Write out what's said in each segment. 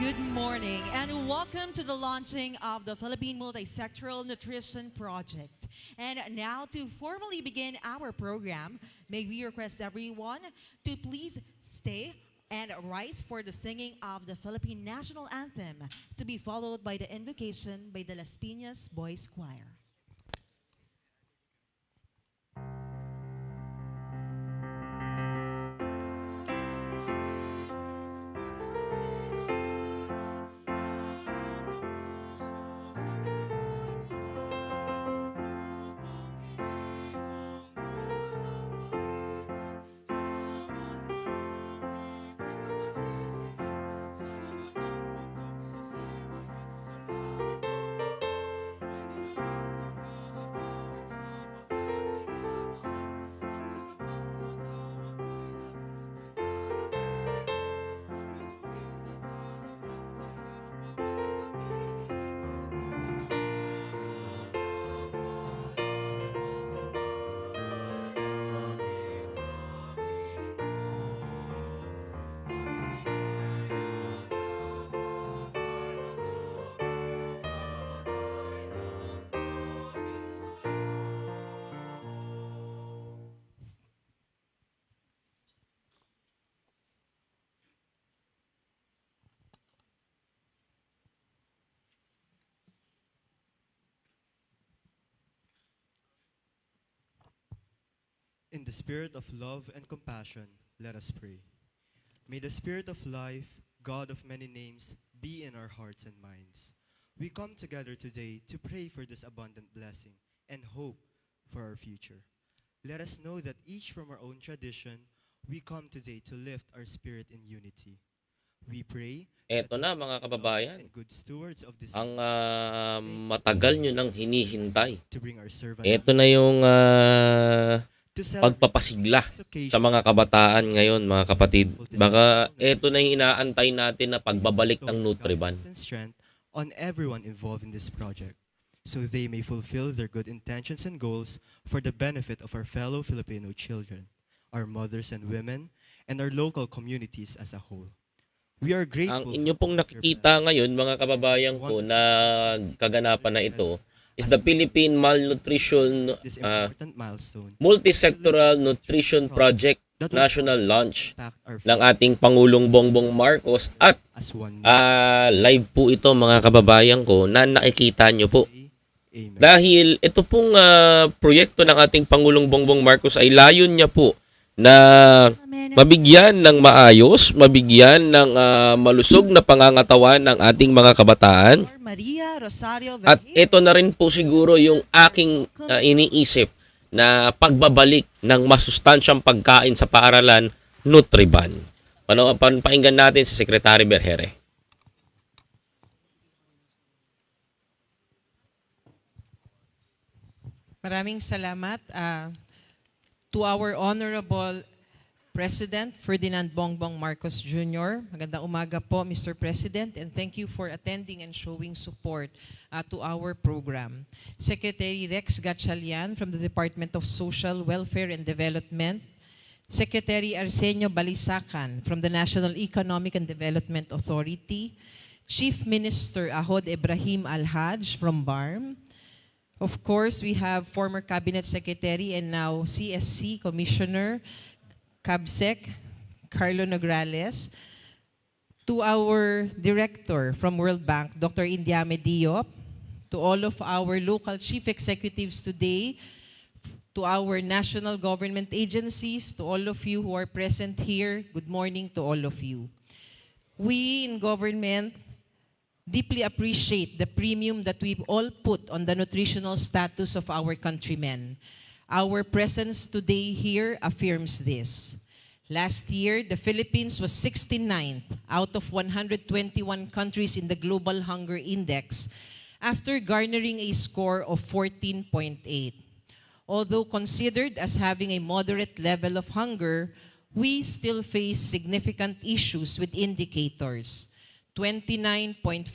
Good morning and welcome to the launching of the Philippine Multisectoral Nutrition Project. And now to formally begin our program, may we request everyone to please stay and rise for the singing of the Philippine National Anthem, to be followed by the invocation by the Las Piñas Boys Choir. In the spirit of love and compassion, let us pray. May the Spirit of life, God of many names, be in our hearts and minds. We come together today to pray for this abundant blessing and hope for our future. Let us know that each from our own tradition, we come today to lift our spirit in unity. We pray Eto na mga kababayan, and good stewards of this ang matagal nyo nang hinihintay. to bring our servant Eto na yung to celebrate pagpapasigla this occasion. sa mga kabataan ngayon, mga kapatid. Baka eto na yung inaantay natin na pagbabalik ng Nutribun. And strength on everyone involved in this project, so they may fulfill their good intentions and goals for the benefit of our fellow Filipino children, our mothers and women, and our local communities as a whole. We are grateful. Ang inyo pong nakikita ngayon, mga kababayan ko, na kaganapan na ito, is the Philippine Malnutrition This important milestone Multisectoral Nutrition Project that will National Launch impact our ng ating Pangulong Bongbong Marcos, at as one. live po ito mga kababayan ko na nakikita nyo po. Amen. Dahil ito pong proyekto ng ating Pangulong Bongbong Marcos ay layon niya po na mabigyan ng maayos, mabigyan ng malusog na pangangatawan ng ating mga kabataan. Maria Rosario At Vergez. ito na rin po siguro yung aking iniisip na pagbabalik ng masustansyang pagkain sa paaralan, Nutribun. Pakinggan natin si Secretary Berhere. Maraming salamat to our Honorable President Ferdinand Bongbong Marcos Jr. Magandang umaga po, Mr. President, and thank you for attending and showing support to our program. Secretary Rex Gatchalian from the Department of Social Welfare and Development, Secretary Arsenio Balisacan from the National Economic and Development Authority, Chief Minister Ahod Ibrahim Al-Haj from BARM. Of course, we have former Cabinet Secretary and now CSC Commissioner CABSEC, Carlo Nograles, to our director from World Bank, Dr. Indiame Diop, to all of our local chief executives today, to our national government agencies, to all of you who are present here, good morning to all of you. We in government deeply appreciate the premium that we've all put on the nutritional status of our countrymen. Our presence today here affirms this. Last year, the Philippines was 69th out of 121 countries in the Global Hunger Index after garnering a score of 14.8. Although considered as having a moderate level of hunger, we still face significant issues with indicators. 29.5%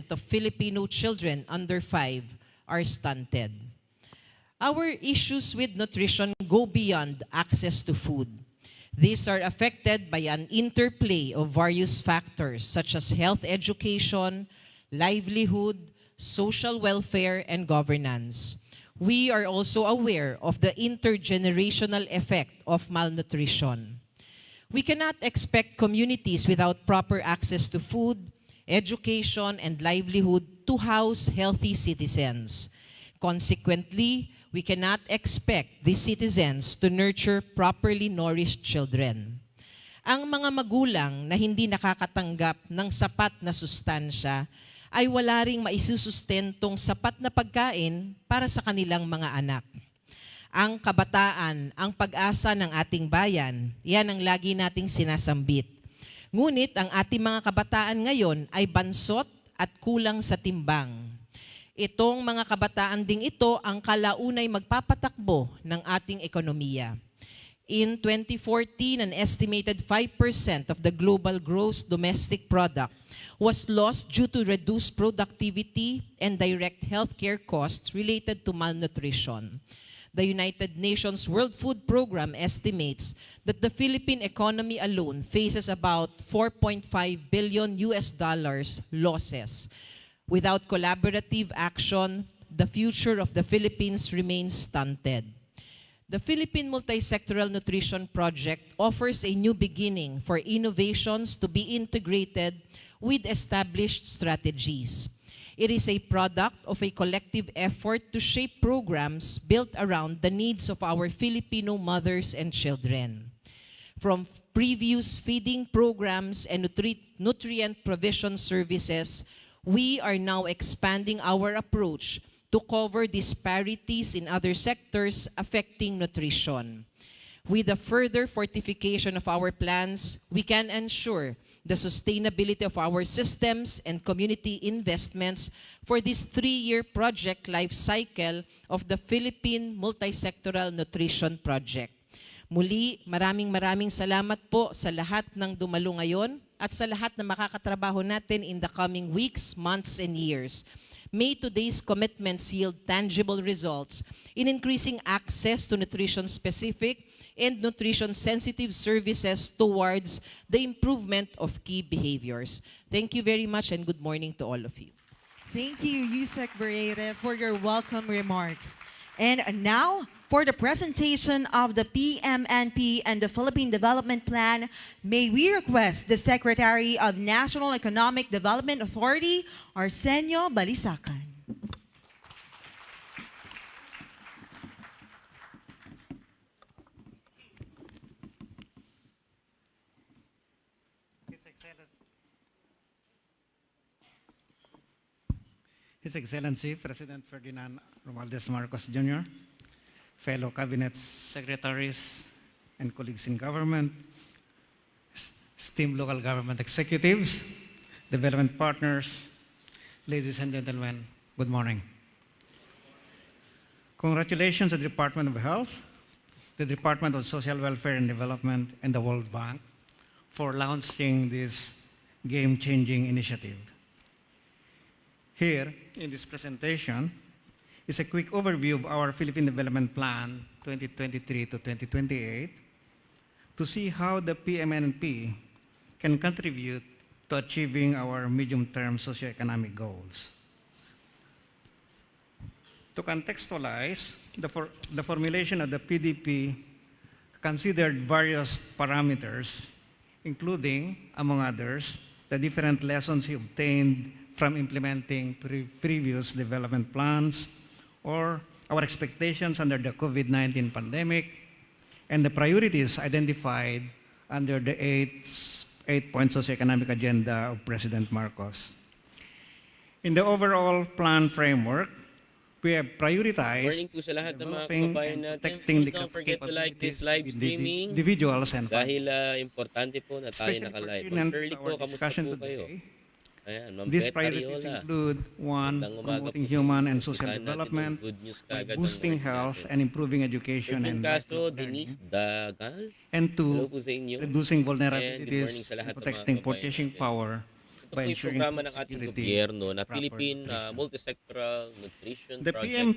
of Filipino children under 5 are stunted. Our issues with nutrition go beyond access to food. These are affected by an interplay of various factors such as health education, livelihood, social welfare, and governance. We are also aware of the intergenerational effect of malnutrition. We cannot expect communities without proper access to food, education, and livelihood to house healthy citizens. Consequently, we cannot expect these citizens to nurture properly nourished children. Ang mga magulang na hindi nakakatanggap ng sapat na sustansya ay wala ring maisusustentong sapat na pagkain para sa kanilang mga anak. Ang kabataan, ang pag-asa ng ating bayan, yan ang lagi nating sinasambit. Ngunit ang ating mga kabataan ngayon ay bansot at kulang sa timbang. Itong mga kabataan ding ito ang kalaunay magpapatakbo ng ating ekonomiya. In 2014, an estimated 5% of the global gross domestic product was lost due to reduced productivity and direct healthcare costs related to malnutrition. The United Nations World Food Program estimates that the Philippine economy alone faces about $4.5 billion losses. Without collaborative action, the future of the Philippines remains stunted. The Philippine Multisectoral Nutrition Project offers a new beginning for innovations to be integrated with established strategies. It is a product of a collective effort to shape programs built around the needs of our Filipino mothers and children. From previous feeding programs and nutrient provision services, we are now expanding our approach to cover disparities in other sectors affecting nutrition. With the further fortification of our plans, we can ensure the sustainability of our systems and community investments for this 3-year project life cycle of the Philippine Multisectoral Nutrition Project. Muli, maraming salamat po sa lahat ng dumalo ngayon at sa lahat na makakatrabaho natin in the coming weeks, months, and years. May today's commitments yield tangible results in increasing access to nutrition-specific and nutrition-sensitive services towards the improvement of key behaviors. Thank you very much and good morning to all of you. Thank you, USEC Barrera, for your welcome remarks. And now, for the presentation of the PMNP and the Philippine Development Plan, may we request the Secretary of National Economic Development Authority, Arsenio Balisacan. His Excellency President Ferdinand Romualdez Marcos Jr., fellow cabinet secretaries and colleagues in government, esteemed local government executives, development partners, ladies and gentlemen, good morning. Congratulations to the Department of Health, the Department of Social Welfare and Development, and the World Bank for launching this game-changing initiative. Here, in this presentation, is a quick overview of our Philippine Development Plan 2023 to 2028 to see how the PMNP can contribute to achieving our medium-term socioeconomic goals. To contextualize, the formulation of the PDP considered various parameters, including, among others, the different lessons he obtained from implementing previous development plans, or our expectations under the COVID-19 pandemic, and the priorities identified under the eight-point socioeconomic agenda of President Marcos. In the overall plan framework, we have prioritized Morning po sa lahat ng mga developing kababayan and natin. protecting Please the don't forget to like this capabilities live of streaming individuals and dahil importante po na tayo especially naka-live. pertinent Ma'am Shirley to ko, our kamusta discussion po kayo? today. Ayan, Ma'am These Beth priorities Ariola. include, one, Magandang umaga promoting po sa human inyo. and social Umpisahan natin development yung good news by kaagad ng boosting morning health natin. and improving education Virgin and Castro, lifelong learning. Denise Dagal. And Hello two, po sa inyo. reducing And good morning vulnerabilities sa lahat and ng mga protecting kababayan purchasing natin. power Ito by po yung ensuring programa food ng ating security, gobyerno na proper Philippine nutrition. Multisectoral Nutrition The Project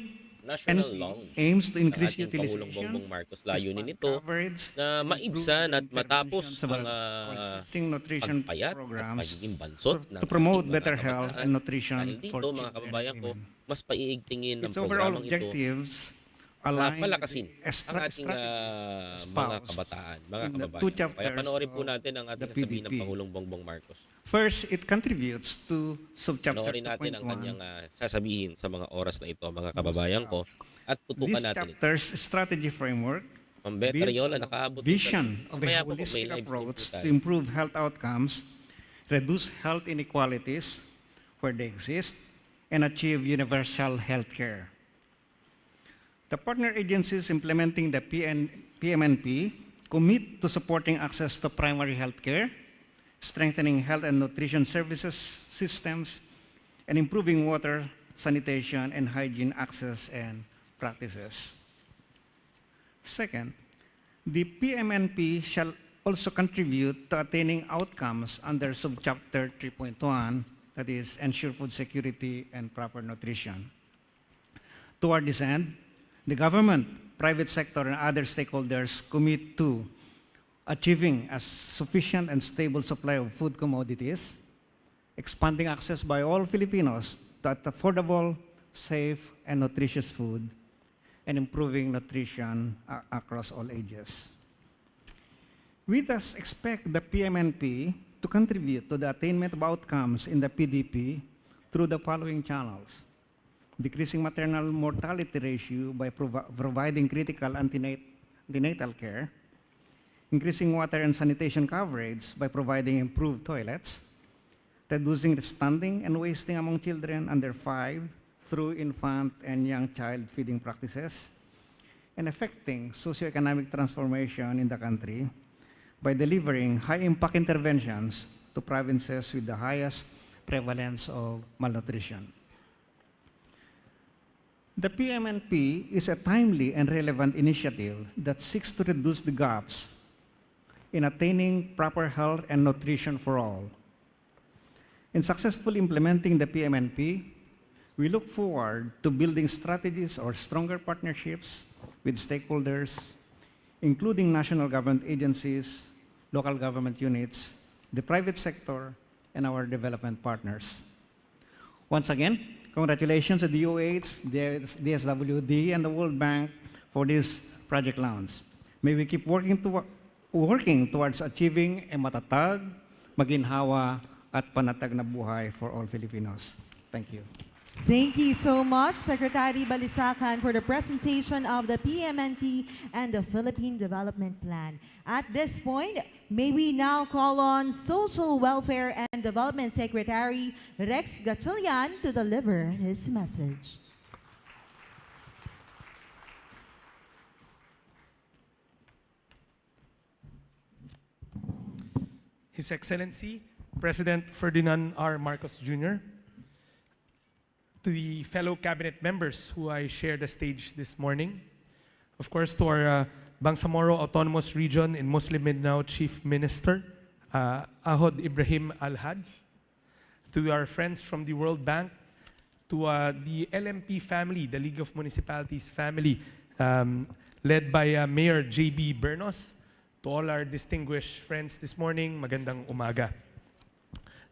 national NP lounge aims to ng increase ating Pangulong utilization, Bongbong Marcos. Layunin expand nito coverage, na improve maibsan at interventions matapos of ang our existing nutrition pagpayat at programs pagiging bansot ng to promote ating mga better health kabataan. and nutrition Dahil for dito, mga children and kababayan ko, women. mas paiigtingin ng Its overall programang ito objectives na align with palakasin the ang ating mga espoused kabataan, mga in the kababayan. two Kaya chapters panoorin po of natin ang ating the sasabihin ng PDP. Pangulong Bongbong Marcos. First, it contributes to subchapter Panoorin natin ang 2.1. kanyang sasabihin sa mga oras na ito, mga kababayan ko, at tutukan This natin ito. chapter's strategy framework Ang better builds yun, on a nakaabot vision of a Mamaya po, may holistic live stream po approach tayo. to improve health outcomes, reduce health inequalities where they exist, and achieve universal health care. The partner agencies implementing the PMNP commit to supporting access to primary health care, strengthening health and nutrition services systems, and improving water, sanitation, and hygiene access and practices. Second, the PMNP shall also contribute to attaining outcomes under subchapter 3.1, that is, ensure food security and proper nutrition. Toward this end, the government, private sector, and other stakeholders commit to achieving a sufficient and stable supply of food commodities, expanding access by all Filipinos to affordable, safe, and nutritious food, and improving nutrition across all ages. We thus expect the PMNP to contribute to the attainment of outcomes in the PDP through the following channels: decreasing maternal mortality ratio by providing critical antenatal care, increasing water and sanitation coverage by providing improved toilets, reducing the stunting and wasting among children under 5 through infant and young child feeding practices, and effecting socioeconomic transformation in the country by delivering high-impact interventions to provinces with the highest prevalence of malnutrition. The PMNP is a timely and relevant initiative that seeks to reduce the gaps in attaining proper health and nutrition for all. In successfully implementing the PMNP, we look forward to building strategies or stronger partnerships with stakeholders, including national government agencies, local government units, the private sector, and our development partners. Once again, congratulations to the DOH, the DSWD, and the World Bank for this project launch. May we keep working towards achieving a matatag, maginhawa, at panatag na buhay for all Filipinos. Thank you. Thank you so much, Secretary Balisacan, for the presentation of the PMNP and the Philippine Development Plan. At this point, may we now call on Social Welfare and Development Secretary Rex Gatchalian to deliver his message. His Excellency, President Ferdinand R. Marcos Jr., to the fellow cabinet members who I share the stage this morning, of course to our Bangsamoro Autonomous Region in Muslim Mindanao Chief Minister, Ahod Ibrahim Al-Haj, to our friends from the World Bank, to the LMP family, the League of Municipalities family, led by Mayor J.B. Bernos, to all our distinguished friends this morning, magandang umaga.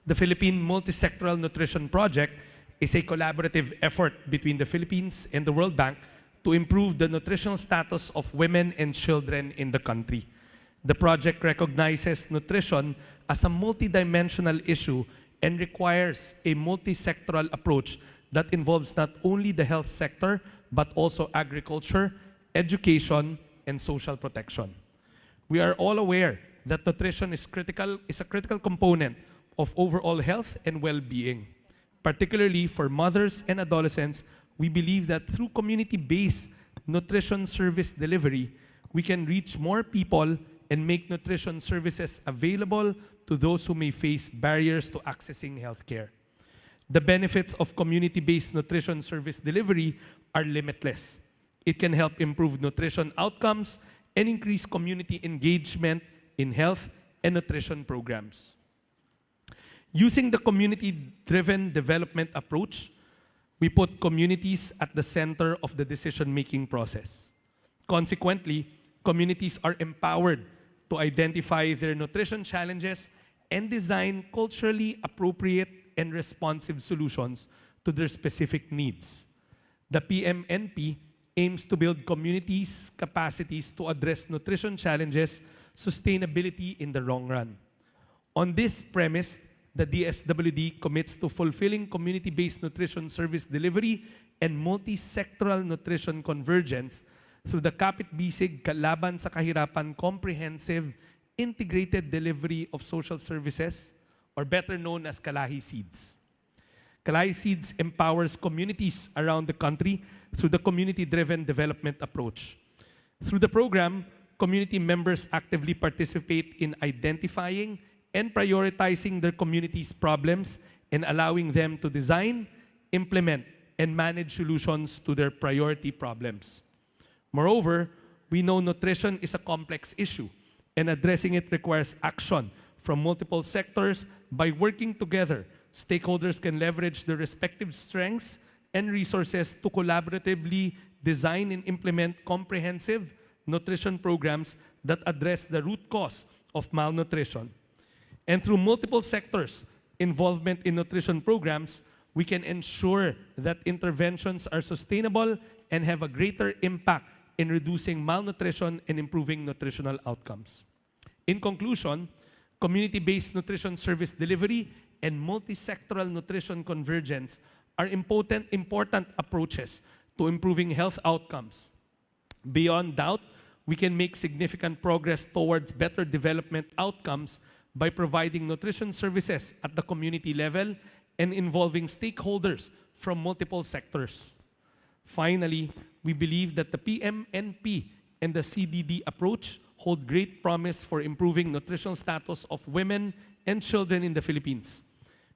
The Philippine Multisectoral Nutrition Project is a collaborative effort between the Philippines and the World Bank to improve the nutritional status of women and children in the country. The project recognizes nutrition as a multidimensional issue and requires a multisectoral approach that involves not only the health sector, but also agriculture, education, and social protection. We are all aware that nutrition is a critical component of overall health and well-being. Particularly for mothers and adolescents, we believe that through community-based nutrition service delivery, we can reach more people and make nutrition services available to those who may face barriers to accessing healthcare. The benefits of community-based nutrition service delivery are limitless. It can help improve nutrition outcomes and increase community engagement in health and nutrition programs. Using the community-driven development approach, We put communities at the center of the decision-making process. Consequently, communities are empowered to identify their nutrition challenges and design culturally appropriate and responsive solutions to their specific needs. The PMNP aims to build communities' capacities to address nutrition challenges, sustainability in the long run. On this premise, the DSWD commits to fulfilling community-based nutrition service delivery and multi-sectoral nutrition convergence through the Kapit-Bisig Kalaban sa Kahirapan Comprehensive Integrated Delivery of Social Services, or better known as Kalahi Seeds. Kalahi Seeds empowers communities around the country through the community-driven development approach. Through the program, community members actively participate in identifying and prioritizing their community's problems and allowing them to design, implement, and manage solutions to their priority problems. Moreover, we know nutrition is a complex issue, and addressing it requires action from multiple sectors. By working together, stakeholders can leverage their respective strengths and resources to collaboratively design and implement comprehensive nutrition programs that address the root cause of malnutrition. And through multiple sectors' involvement in nutrition programs, we can ensure that interventions are sustainable and have a greater impact in reducing malnutrition and improving nutritional outcomes. In conclusion, community-based nutrition service delivery and multi-sectoral nutrition convergence are important approaches to improving health outcomes. Beyond doubt, we can make significant progress towards better development outcomes by providing nutrition services at the community level and involving stakeholders from multiple sectors. Finally, we believe that the PMNP and the CDD approach hold great promise for improving nutritional status of women and children in the Philippines.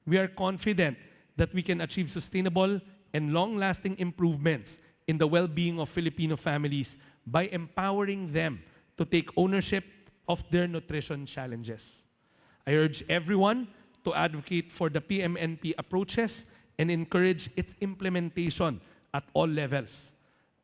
We are confident that we can achieve sustainable and long-lasting improvements in the well-being of Filipino families by empowering them to take ownership of their nutrition challenges. I urge everyone to advocate for the PMNP approaches and encourage its implementation at all levels.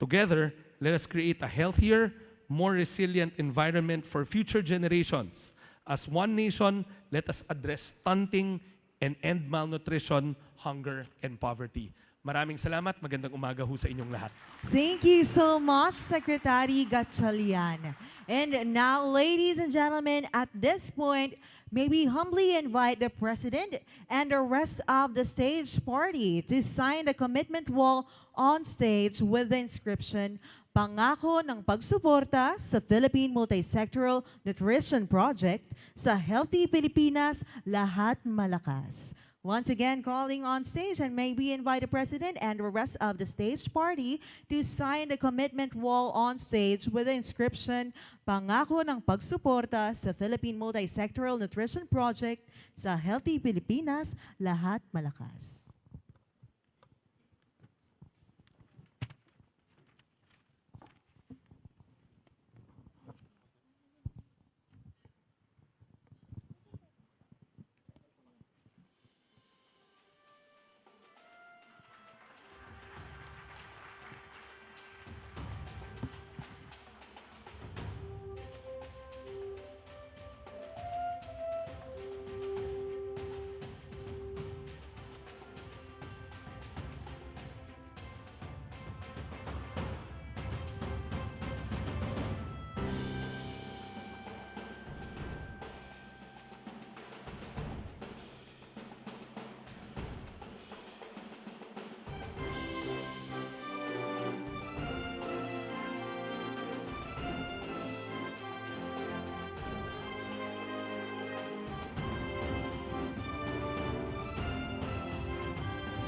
Together, let us create a healthier, more resilient environment for future generations. As one nation, let us address stunting and end malnutrition, hunger, and poverty. Maraming salamat. Magandang umaga ho sa inyong lahat. Thank you so much, Secretary Gatchalian. And now, ladies and gentlemen, at this point, may we humbly invite the President and the rest of the stage party to sign the commitment wall on stage with the inscription, Pangako ng pagsuporta sa Philippine Multisectoral Nutrition Project sa Healthy Pilipinas, Lahat Malakas. Once again, calling on stage, and may we invite the President and the rest of the stage party to sign the commitment wall on stage with the inscription, Pangako ng pagsuporta sa Philippine Multisectoral Nutrition Project sa Healthy Pilipinas, Lahat Malakas.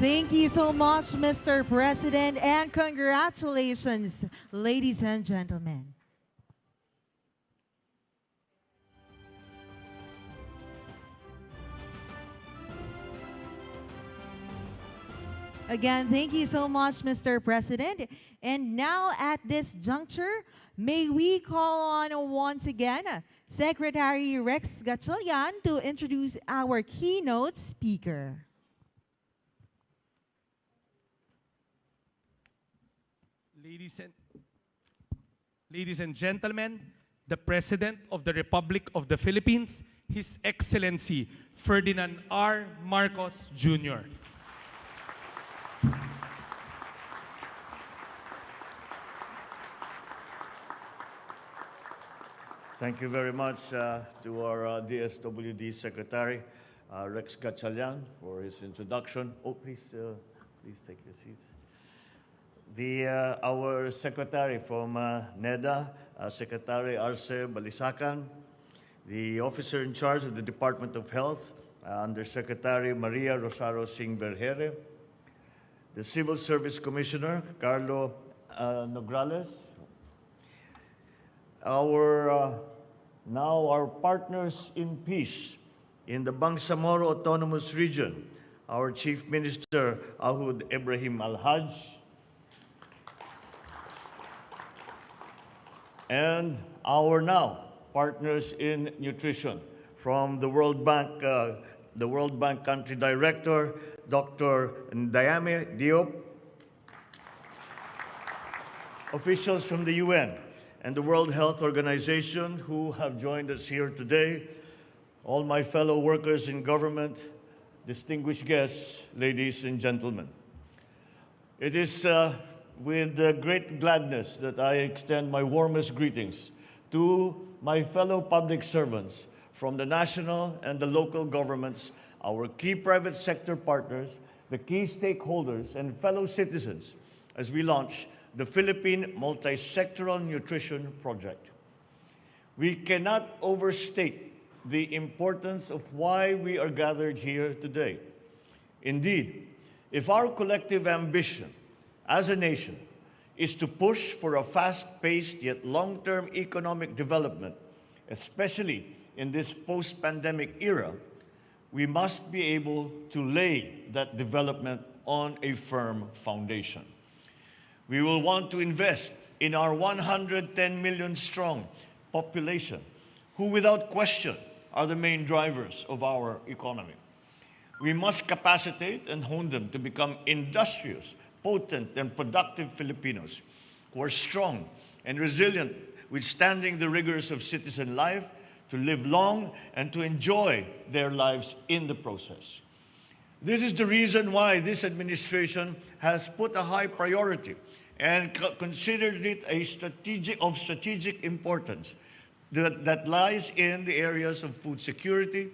Thank you so much, Mr. President, and congratulations, ladies and gentlemen. Again, thank you so much, Mr. President. And now at this juncture, may we call on once again Secretary Rex Gatchalian to introduce our keynote speaker. ladies and, ladies and gentlemen, the President of the Republic of the Philippines, His Excellency Ferdinand R. Marcos Jr. Thank you very much to our DSWD Secretary, Rex Gatchalian, for his introduction. Oh, please take your seats. Our Secretary from NEDA, Secretary Arce Balisacan, the Officer in charge of the Department of Health, Undersecretary Maria Rosario Singh Berjere, the Civil Service Commissioner, Carlo Nograles, now our partners in peace in the Bangsamoro Autonomous Region, our Chief Minister Ahud Ibrahim Al-Hajj, and our now partners in nutrition from the World Bank Country Director, Dr. Ndayame Diop, officials from the UN and the World Health Organization who have joined us here today, all my fellow workers in government, distinguished guests, ladies and gentlemen. It is with great gladness that I extend my warmest greetings to my fellow public servants from the national and the local governments, our key private sector partners, the key stakeholders, and fellow citizens as we launch the Philippine Multi-Sectoral Nutrition Project. We cannot overstate the importance of why we are gathered here today. Indeed, if our collective ambition as a nation is to push for a fast-paced yet long-term economic development, especially in this post-pandemic era, we must be able to lay that development on a firm foundation. We will want to invest in our 110 million strong population, who without question are the main drivers of our economy. We must capacitate and hone them to become industrious, potent, and productive Filipinos who are strong and resilient, withstanding the rigors of citizen life, to live long and to enjoy their lives in the process. This is the reason why this administration has put a high priority and considered it of strategic importance that lies in the areas of food security,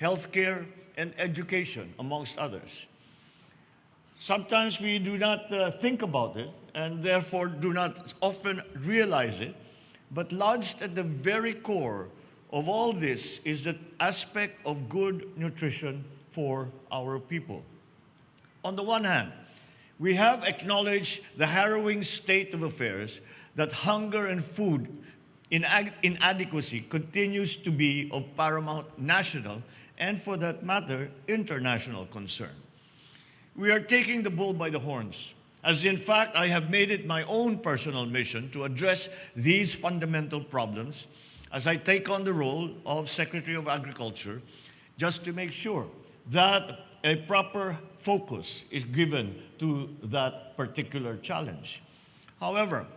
healthcare, and education, amongst others. Sometimes we do not think about it and therefore do not often realize it, but lodged at the very core of all this is the aspect of good nutrition for our people. On the one hand, we have acknowledged the harrowing state of affairs that hunger and food inadequacy continues to be of paramount national and, for that matter, international concern. We are taking the bull by the horns, as in fact I have made it my own personal mission to address these fundamental problems as I take on the role of Secretary of Agriculture, just to make sure that a proper focus is given to that particular challenge. However,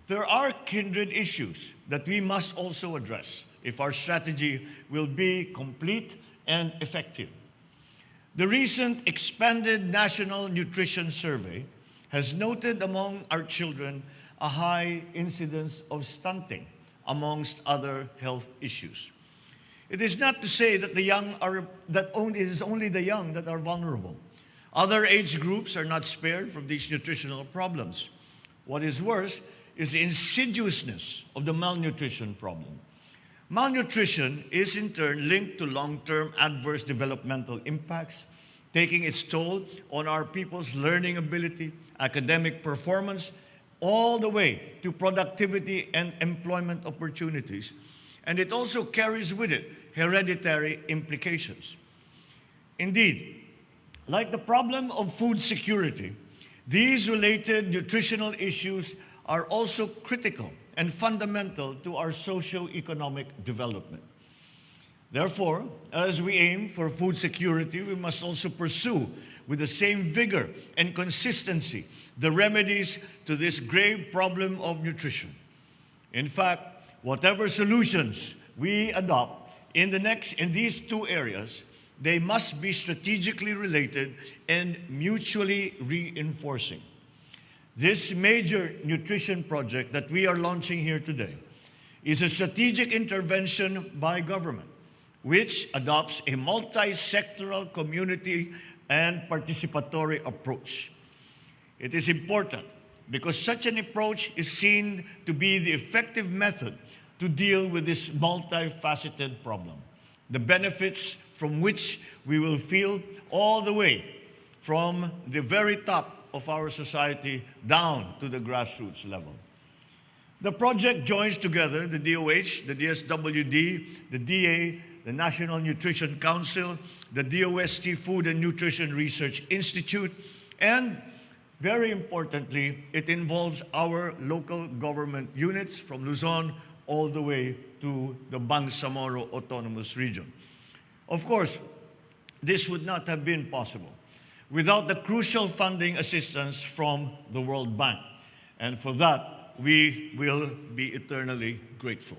there are kindred issues that we must also address if our strategy will be complete and effective. The recent expanded National Nutrition Survey has noted among our children a high incidence of stunting, amongst other health issues. It is not to say that it is only the young that are vulnerable. Other age groups are not spared from these nutritional problems. What is worse is the insidiousness of the malnutrition problem. Malnutrition is in turn linked to long-term adverse developmental impacts, taking its toll on our people's learning ability, academic performance, all the way to productivity and employment opportunities. And it also carries with it hereditary implications. Indeed, like the problem of food security, these related nutritional issues are also critical and fundamental to our socio-economic development. Therefore, as we aim for food security, we must also pursue with the same vigor and consistency the remedies to this grave problem of nutrition. In fact, whatever solutions we adopt in these two areas, they must be strategically related and mutually reinforcing. This major nutrition project that we are launching here today is a strategic intervention by government, which adopts a multi-sectoral, community, and participatory approach. It is important because such an approach is seen to be the effective method to deal with this multifaceted problem, the benefits from which we will feel all the way from the very top of our society down to the grassroots level. The project joins together the DOH, the DSWD, the DA, the National Nutrition Council, the DOST Food and Nutrition Research Institute, and very importantly, it involves our local government units from Luzon all the way to the Bangsamoro Autonomous Region. Of course, this would not have been possible without the crucial funding assistance from the World Bank. And for that, we will be eternally grateful.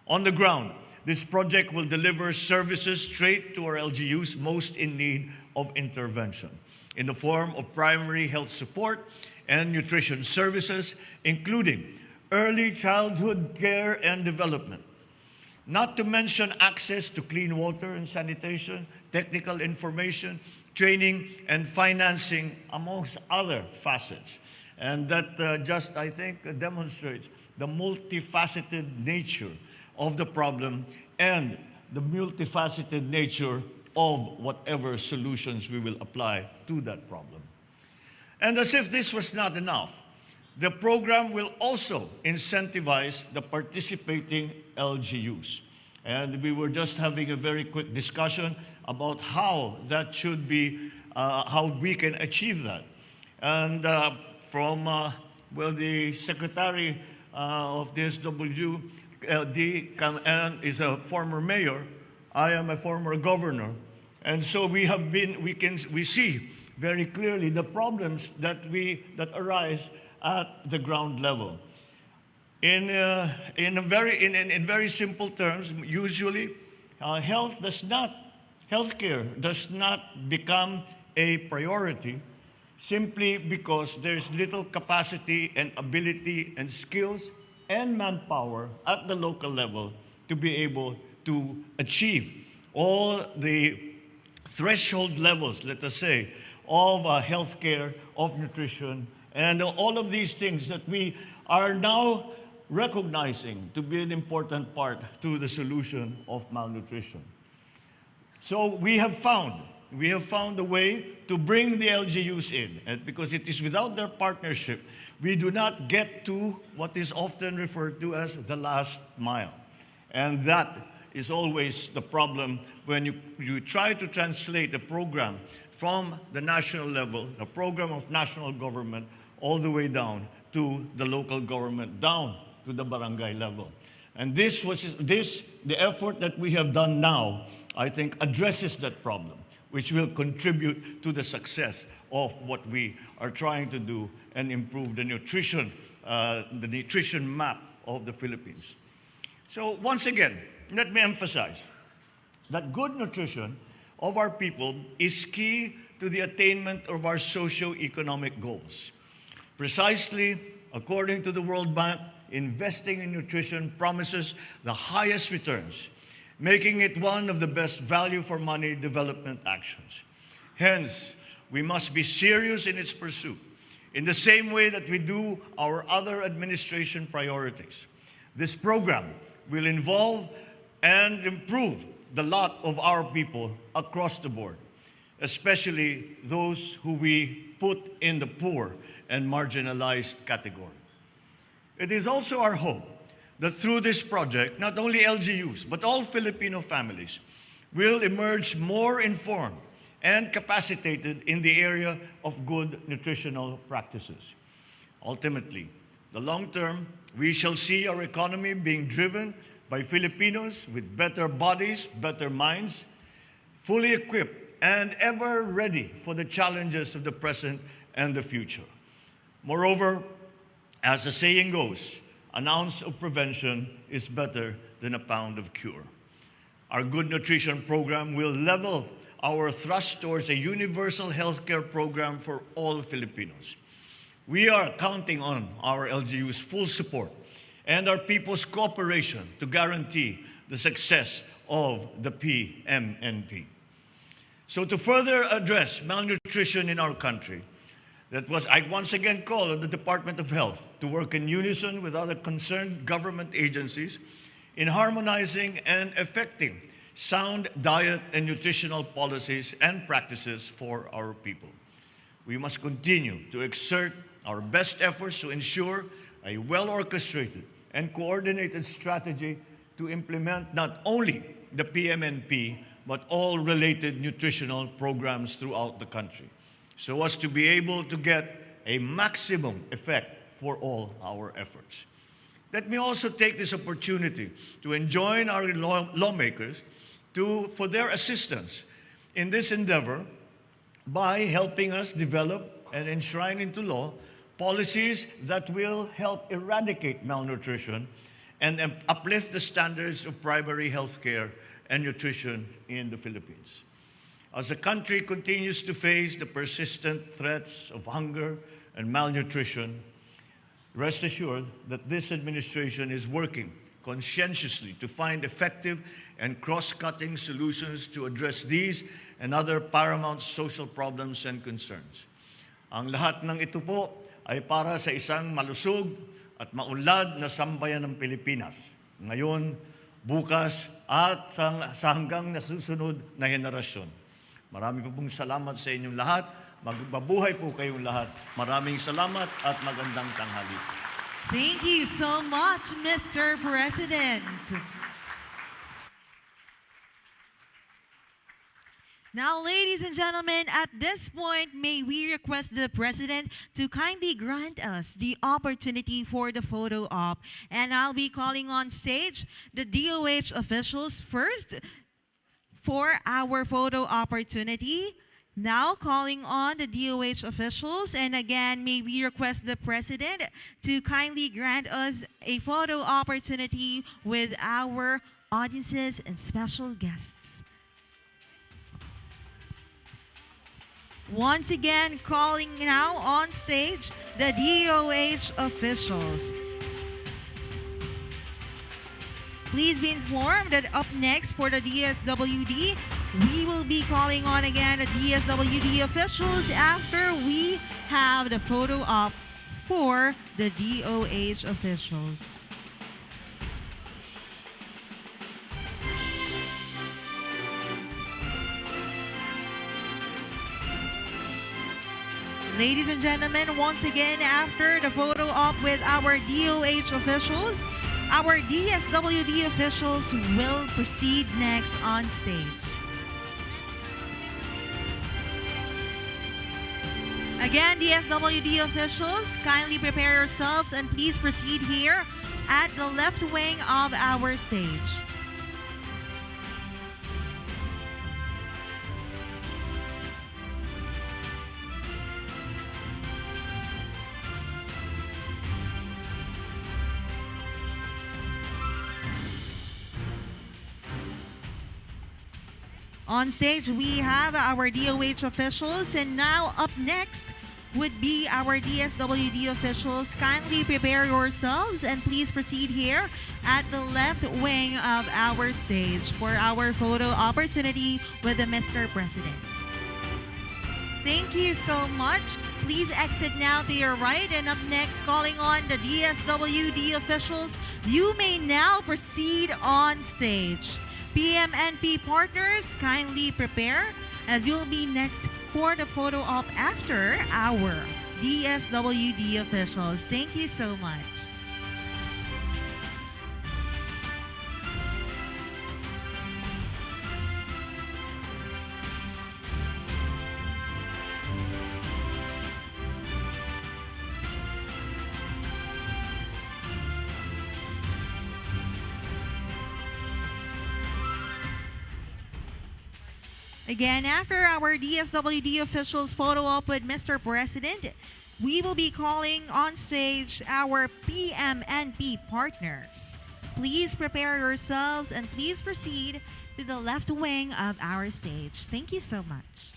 On the ground, this project will deliver services straight to our LGUs most in need of intervention in the form of primary health support and nutrition services, including early childhood care and development, not to mention access to clean water and sanitation, technical information, training, and financing, amongst other facets. And that just, I think, demonstrates the multifaceted nature of the problem and the multifaceted nature of whatever solutions we will apply to that problem. And as if this was not enough, the program will also incentivize the participating LGUs. And we were just having a very quick discussion about how that should be, how we can achieve that. And from the Secretary of DSWD is a former mayor. I am a former governor, and so we see very clearly the problems that arise at the ground level. In very simple terms, usually healthcare does not become a priority simply because there's little capacity and ability and skills and manpower at the local level to be able to achieve all the threshold levels, let us say, of healthcare, of nutrition, and all of these things that we are now recognizing to be an important part to the solution of malnutrition. So we have found a way to bring the LGUs in, and because it is without their partnership, we do not get to what is often referred to as the last mile. And that is always the problem when you try to translate a program from the national level, a program of national government, all the way down to the local government, down to the barangay level. And the effort that we have done now, I think, addresses that problem, which will contribute to the success of what we are trying to do and improve the nutrition map of the Philippines. So once again, let me emphasize that good nutrition of our people is key to the attainment of our socio-economic goals. Precisely, according to the World Bank, investing in nutrition promises the highest returns, making it one of the best value for money development actions. Hence, we must be serious in its pursuit, in the same way that we do our other administration priorities. This program will involve and improve the lot of our people across the board, especially those who we put in the poor and marginalized category. It is also our hope that through this project, not only LGUs, but all Filipino families will emerge more informed and capacitated in the area of good nutritional practices. Ultimately, the long term, we shall see our economy being driven by Filipinos with better bodies, better minds, fully equipped and ever ready for the challenges of the present and the future. Moreover, as the saying goes, an ounce of prevention is better than a pound of cure. Our good nutrition program will level our thrust towards a universal healthcare program for all Filipinos. We are counting on our LGU's full support and our people's cooperation to guarantee the success of the PMNP. So to further address malnutrition in our country, I once again call on the Department of Health to work in unison with other concerned government agencies in harmonizing and effecting sound diet and nutritional policies and practices for our people. We must continue to exert our best efforts to ensure a well-orchestrated and coordinated strategy to implement not only the PMNP, but all related nutritional programs throughout the country, so as to be able to get a maximum effect for all our efforts. Let me also take this opportunity to enjoin our lawmakers for their assistance in this endeavor by helping us develop and enshrine into law policies that will help eradicate malnutrition and uplift the standards of primary health care and nutrition in the Philippines. As the country continues to face the persistent threats of hunger and malnutrition, rest assured that this administration is working conscientiously to find effective and cross-cutting solutions to address these and other paramount social problems and concerns. Ang lahat ng ito po ay para sa isang malusog at maunlad na sambayan ng Pilipinas, ngayon, bukas, at sa hanggang nasusunod na henerasyon. Marami po pong salamat sa inyong lahat. Magbabuhay po kayong lahat. Maraming salamat at magandang tanghali. Thank you so much, Mr. President. Now, ladies and gentlemen, at this point, may we request the President to kindly grant us the opportunity for the photo op. And I'll be calling on stage the DOH officials first for our photo opportunity. Now calling on the DOH officials, and again, may we request the President to kindly grant us a photo opportunity with our audiences and special guests. Once again, calling now on stage the DOH officials. Please be informed that up next for the DSWD, we will be calling on again the DSWD officials after we have the photo op for the DOH officials. Ladies and gentlemen, once again, after the photo op with our DOH officials, our DSWD officials will proceed next on stage. Again, DSWD officials, kindly prepare yourselves and please proceed here at the left wing of our stage. On stage, we have our DOH officials, and now up next would be our DSWD officials. Kindly prepare yourselves and please proceed here at the left wing of our stage for our photo opportunity with the Mr. President. Thank you so much. Please exit now to your right, and up next, calling on the DSWD officials, you may now proceed on stage. PMNP partners, kindly prepare as you'll be next for the photo op after our DSWD officials. Thank you so much. Again, after our DSWD officials photo op with Mr. President, we will be calling on stage our PMNP partners. Please prepare yourselves and please proceed to the left wing of our stage. Thank you so much.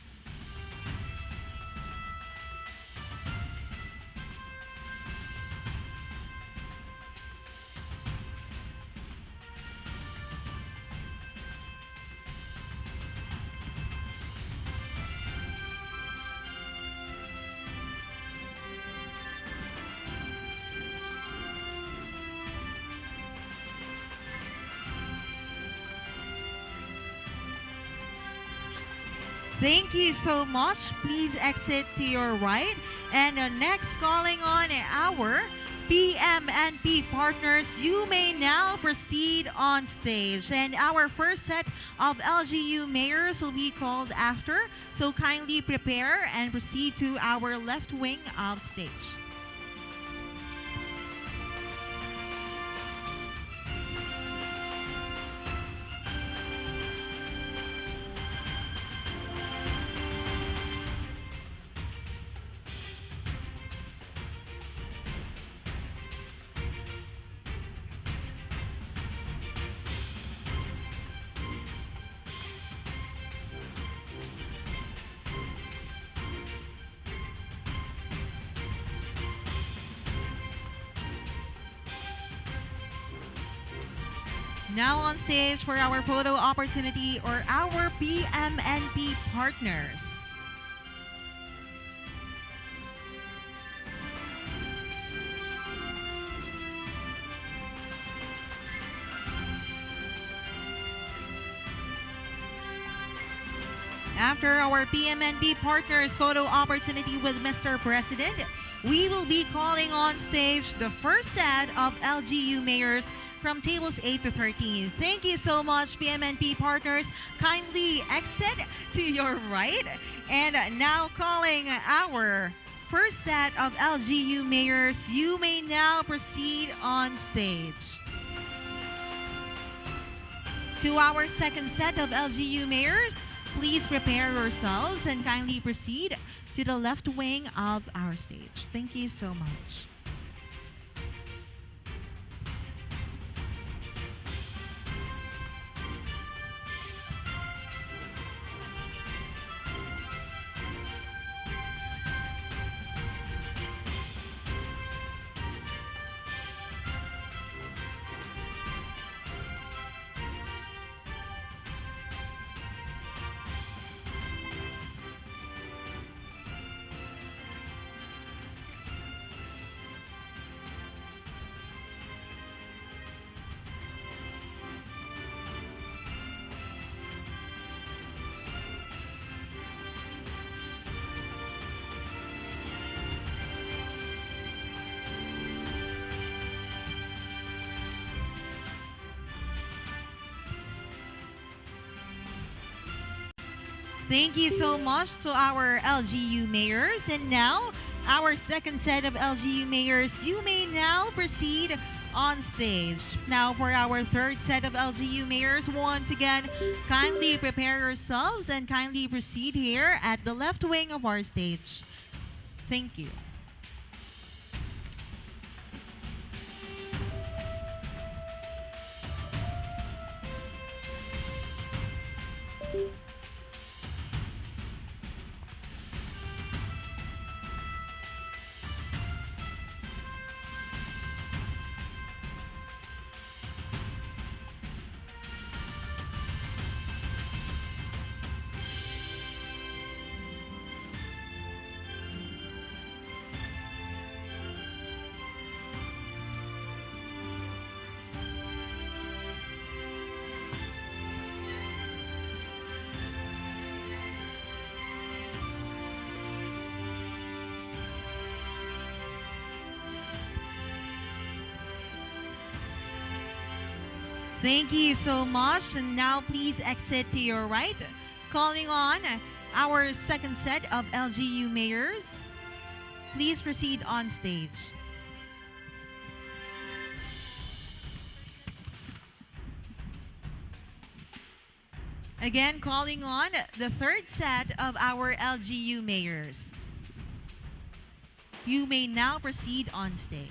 Thank you so much. Please exit to your right. And next, calling on our PMNP partners, you may now proceed on stage. And our first set of LGU mayors will be called after. So kindly prepare and proceed to our left wing of stage. Now on stage for our photo opportunity or our PMNP partners. After our PMNP partners photo opportunity with Mr. President, we will be calling on stage the first set of LGU mayors from tables 8 to 13. Thank you so much, PMNP partners. Kindly exit to your right. And now calling our first set of LGU mayors, you may now proceed on stage. To our second set of LGU mayors, please prepare yourselves and kindly proceed to the left wing of our stage. Thank you so much. Thank you so much to our LGU mayors. And now, our second set of LGU mayors, you may now proceed on stage. Now, for our third set of LGU mayors, once again, kindly prepare yourselves and kindly proceed here at the left wing of our stage. Thank you. Thank you so much. And now please exit to your right. Calling on our second set of LGU mayors. Please proceed on stage. Again, calling on the third set of our LGU mayors. you may now proceed on stage.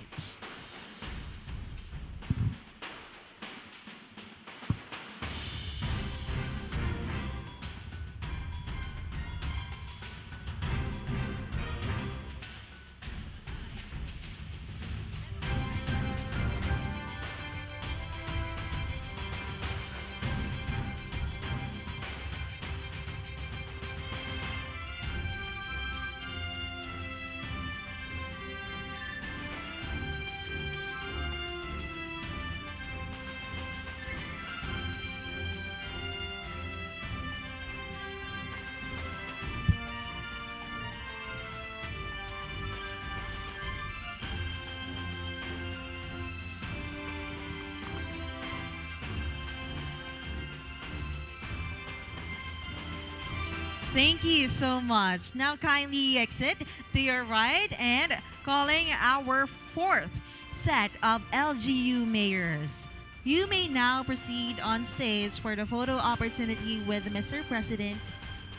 Thank you so much. Now kindly exit to your right and calling our fourth set of LGU mayors. You may now proceed on stage for the photo opportunity with Mr. President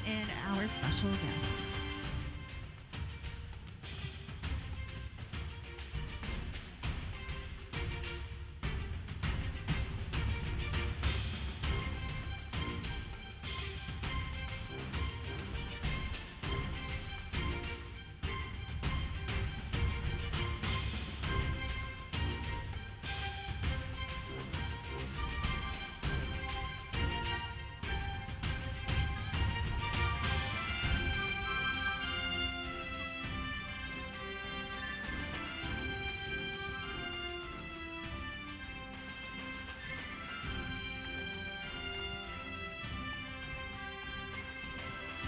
and our special guests.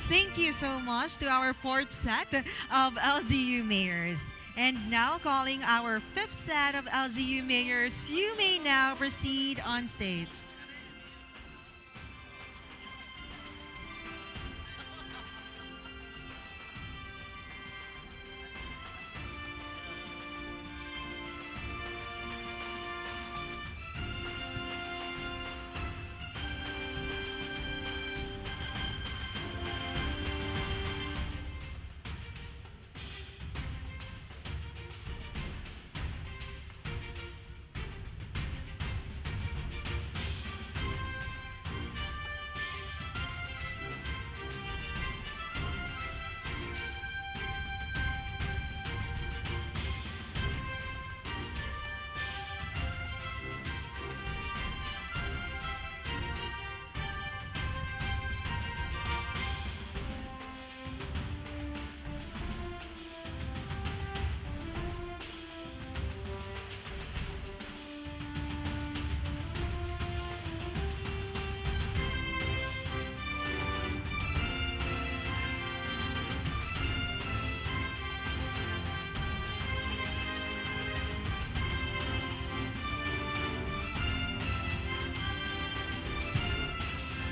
Thank you so much to our fourth set of LGU mayors. And now calling our fifth set of LGU mayors, you may now proceed on stage.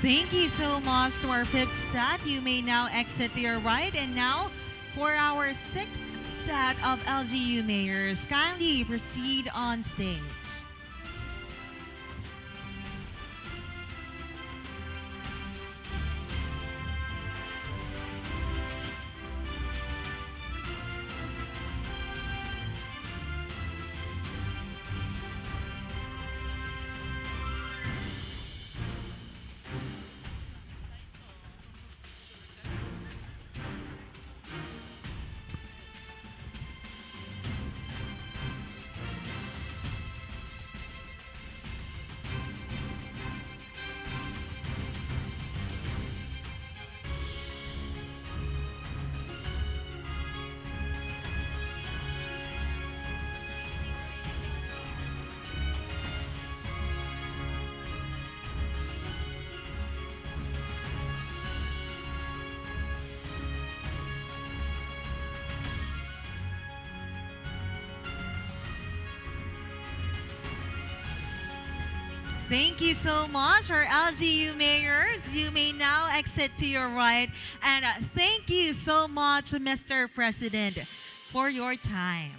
Thank you so much to our fifth set. You may now exit to your right. And now for our sixth set of LGU mayors, kindly proceed on stage. Thank you so much, our LGU mayors. You may now exit to your right. And thank you so much, Mr. President, for your time.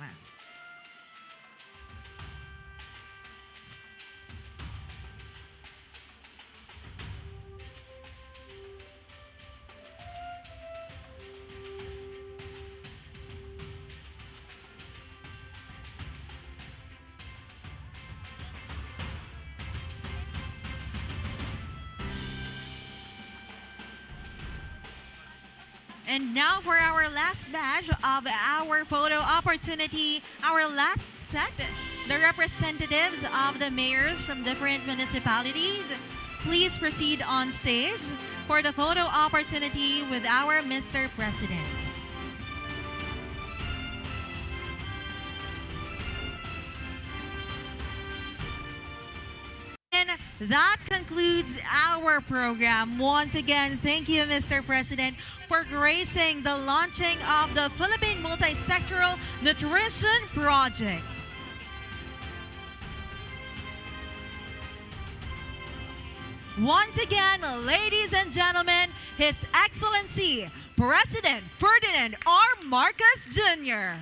And now for our last batch of our photo opportunity, our last set, the representatives of the mayors from different municipalities, please proceed on stage for the photo opportunity with our Mr. President. And that concludes our program. Once again, thank you, Mr. President, for gracing the launching of the Philippine Multisectoral Nutrition Project. Once again, ladies and gentlemen, His Excellency, President Ferdinand R. Marcos Jr.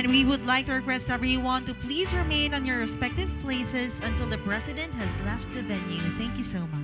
And we would like to request everyone to please remain on your respective places until the President has left the venue. Thank you so much.